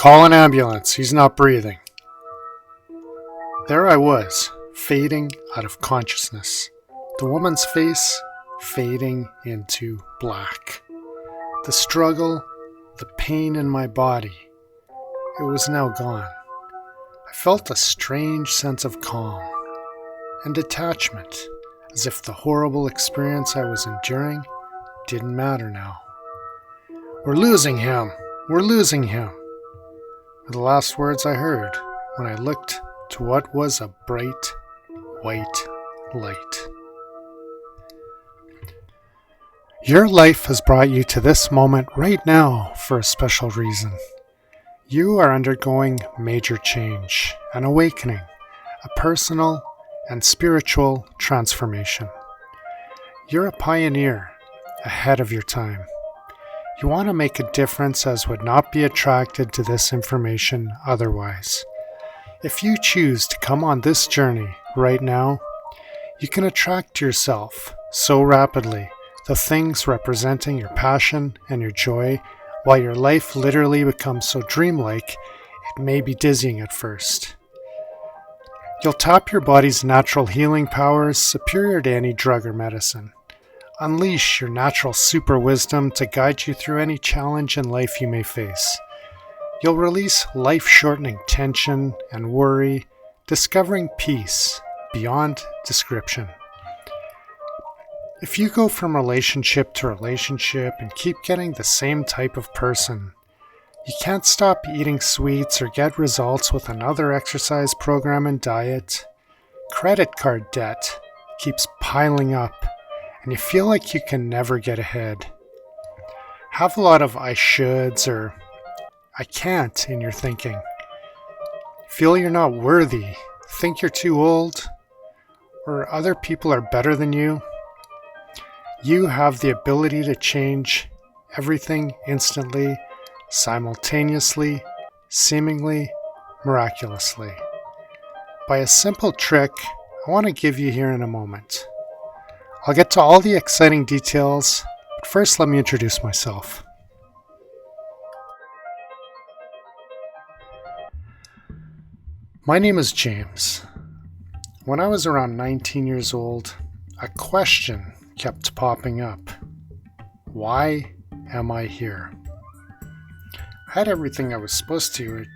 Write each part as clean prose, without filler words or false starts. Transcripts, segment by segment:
Call an ambulance, he's not breathing. There I was, fading out of consciousness. The woman's face fading into black. The struggle, the pain in my body, it was now gone. I felt a strange sense of calm and detachment, as if the horrible experience I was enduring didn't matter now. We're losing him! We're losing him! Were the last words I heard when I looked to what was a bright, white light. Your life has brought you to this moment right now for a special reason. You are undergoing major change, an awakening, a personal and spiritual transformation. You're a pioneer, ahead of your time. You want to make a difference as would not be attracted to this information otherwise. If you choose to come on this journey right now, you can attract to yourself so rapidly the things representing your passion and your joy, while your life literally becomes so dreamlike it may be dizzying at first. You'll tap your body's natural healing powers superior to any drug or medicine. Unleash your natural super wisdom to guide you through any challenge in life you may face. You'll release life-shortening tension and worry, discovering peace beyond description. If you go from relationship to relationship and keep getting the same type of person, you can't stop eating sweets or get results with another exercise program and diet, credit card debt keeps piling up, and you feel like you can never get ahead. Have a lot of I shoulds or I can't in your thinking. Feel you're not worthy, think you're too old, or other people are better than you. You have the ability to change everything instantly, simultaneously, seemingly, miraculously. By a simple trick I want to give you here in a moment. I'll get to all the exciting details, but first let me introduce myself. My name is James. When I was around 19 years old, a question kept popping up. Why am I here? I had everything I was supposed to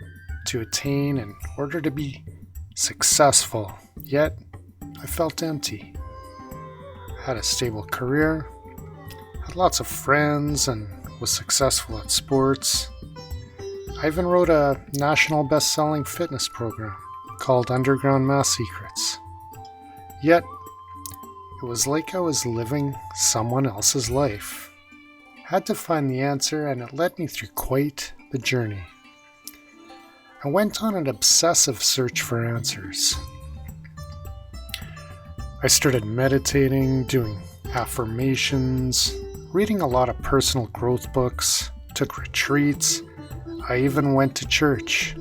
attain in order to be successful, yet I felt empty. I had a stable career, had lots of friends, and was successful at sports. I even wrote a national best-selling fitness program called Underground Mass Secrets. Yet, it was like I was living someone else's life. I had to find the answer, and it led me through quite the journey. I went on an obsessive search for answers. I started meditating, doing affirmations, reading a lot of personal growth books, took retreats. I even went to church.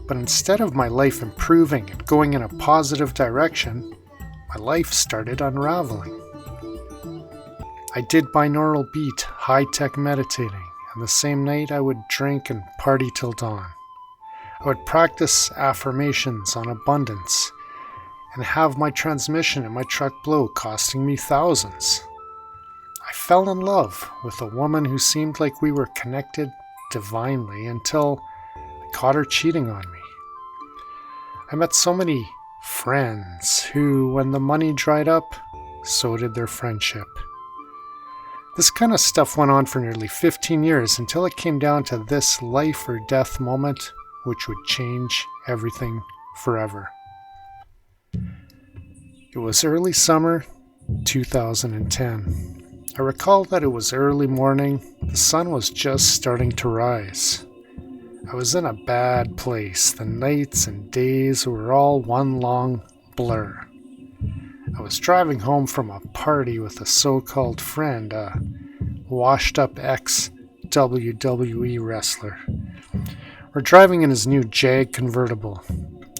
But instead of my life improving and going in a positive direction, my life started unraveling. I did binaural beat, high-tech meditating, and the same night I would drink and party till dawn. I would practice affirmations on abundance and have my transmission in my truck blow, costing me thousands. I fell in love with a woman who seemed like we were connected divinely until I caught her cheating on me. I met so many friends who, when the money dried up, so did their friendship. This kind of stuff went on for nearly 15 years until it came down to this life or death moment, which would change everything forever. It was early summer 2010. I recall that it was early morning, the sun was just starting to rise. I was in a bad place. The nights and days were all one long blur. I was driving home from a party with a so-called friend, a washed-up ex-WWE wrestler. We're driving in his new Jag convertible.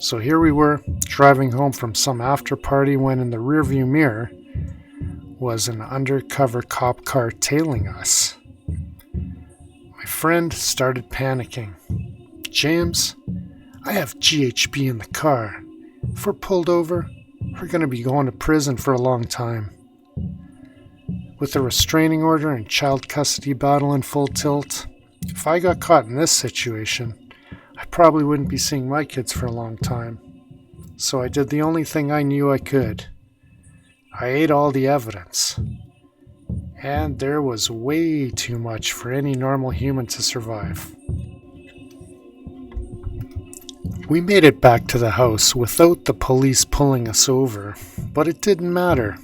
So here we were, driving home from some after-party when in the rearview mirror was an undercover cop car tailing us. My friend started panicking. James, I have GHB in the car. If we're pulled over, we're going to be going to prison for a long time. With a restraining order and child custody battle in full tilt, if I got caught in this situation, I probably wouldn't be seeing my kids for a long time. So I did the only thing I knew I could. I ate all the evidence. And there was way too much for any normal human to survive. We made it back to the house without the police pulling us over, but it didn't matter.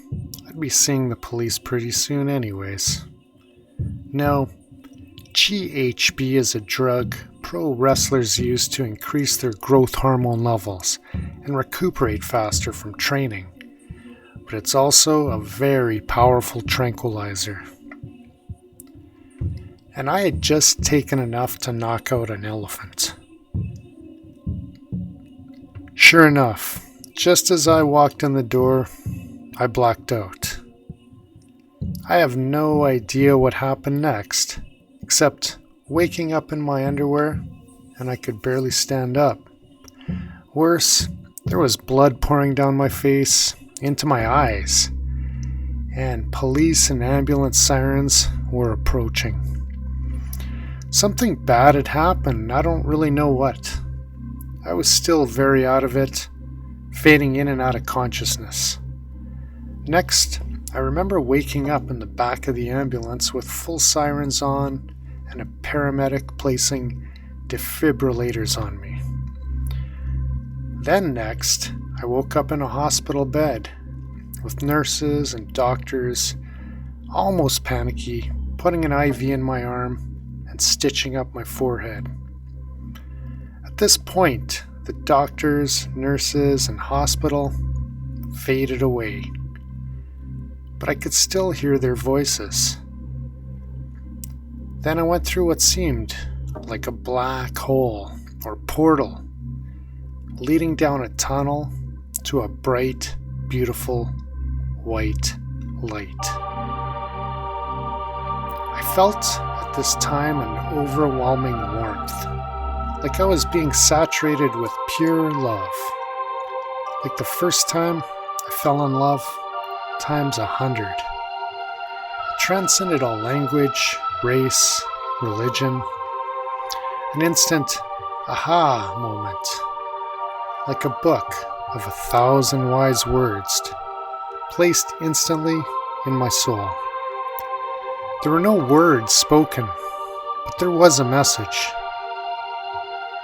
I'd be seeing the police pretty soon anyways. No, GHB is a drug pro wrestlers use to increase their growth hormone levels and recuperate faster from training, but it's also a very powerful tranquilizer. And I had just taken enough to knock out an elephant. Sure enough, just as I walked in the door, I blacked out. I have no idea what happened next, except waking up in my underwear and I could barely stand up. Worse, there was blood pouring down my face, into my eyes, and police and ambulance sirens were approaching. Something bad had happened, I don't really know what. I was still very out of it, fading in and out of consciousness. Next, I remember waking up in the back of the ambulance with full sirens on and a paramedic placing defibrillators on me. Then next, I woke up in a hospital bed with nurses and doctors, almost panicky, putting an IV in my arm and stitching up my forehead. At this point, the doctors, nurses, and hospital faded away, but I could still hear their voices. Then I went through what seemed like a black hole or portal, leading down a tunnel to a bright, beautiful, white light. I felt at this time an overwhelming warmth, like I was being saturated with pure love. Like the first time I fell in love, times 100. It transcended all language, race, religion. An instant aha moment, like a book of 1,000 wise words, placed instantly in my soul. There were no words spoken, but there was a message.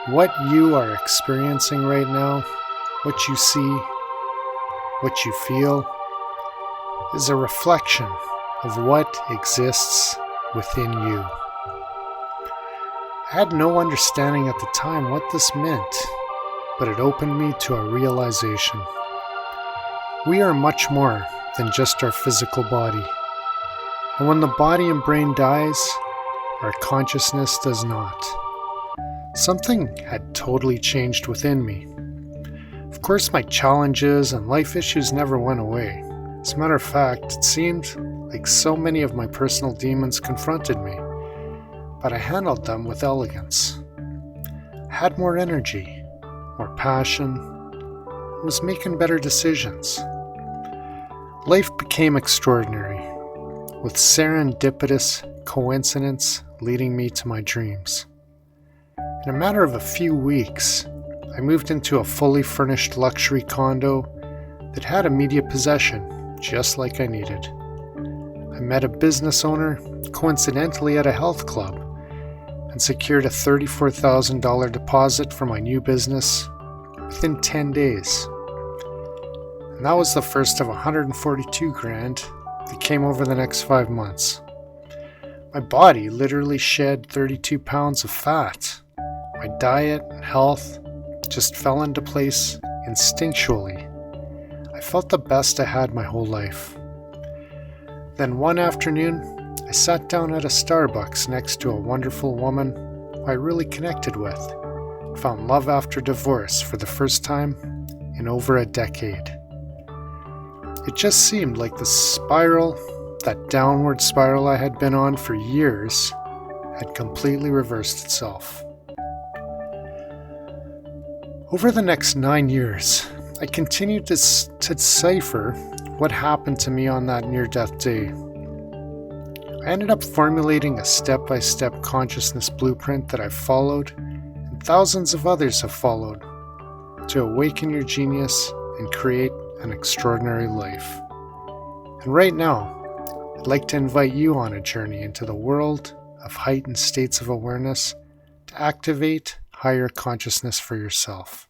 What you are experiencing right now, what you see, what you feel, is a reflection of what exists within you. I had no understanding at the time what this meant, but it opened me to a realization. We are much more than just our physical body. And when the body and brain dies, our consciousness does not. Something had totally changed within me. Of course, my challenges and life issues never went away. As a matter of fact, it seemed like so many of my personal demons confronted me, but I handled them with elegance. I had more energy, more passion, and was making better decisions. Life became extraordinary, with serendipitous coincidence leading me to my dreams. In a matter of a few weeks, I moved into a fully furnished luxury condo that had immediate possession, just like I needed. I met a business owner, coincidentally at a health club, and secured a $34,000 deposit for my new business within 10 days. And that was the first of $142,000 that came over the next 5 months. My body literally shed 32 pounds of fat. My diet and health just fell into place instinctually. I felt the best I had my whole life. Then one afternoon, I sat down at a Starbucks next to a wonderful woman who I really connected with. Found love after divorce for the first time in over a decade. It just seemed like the spiral, that downward spiral I had been on for years, had completely reversed itself. Over the next 9 years, I continued to decipher what happened to me on that near-death day. I ended up formulating a step-by-step consciousness blueprint that I've followed, and thousands of others have followed, to awaken your genius and create an extraordinary life. And right now, I'd like to invite you on a journey into the world of heightened states of awareness to activate higher consciousness for yourself.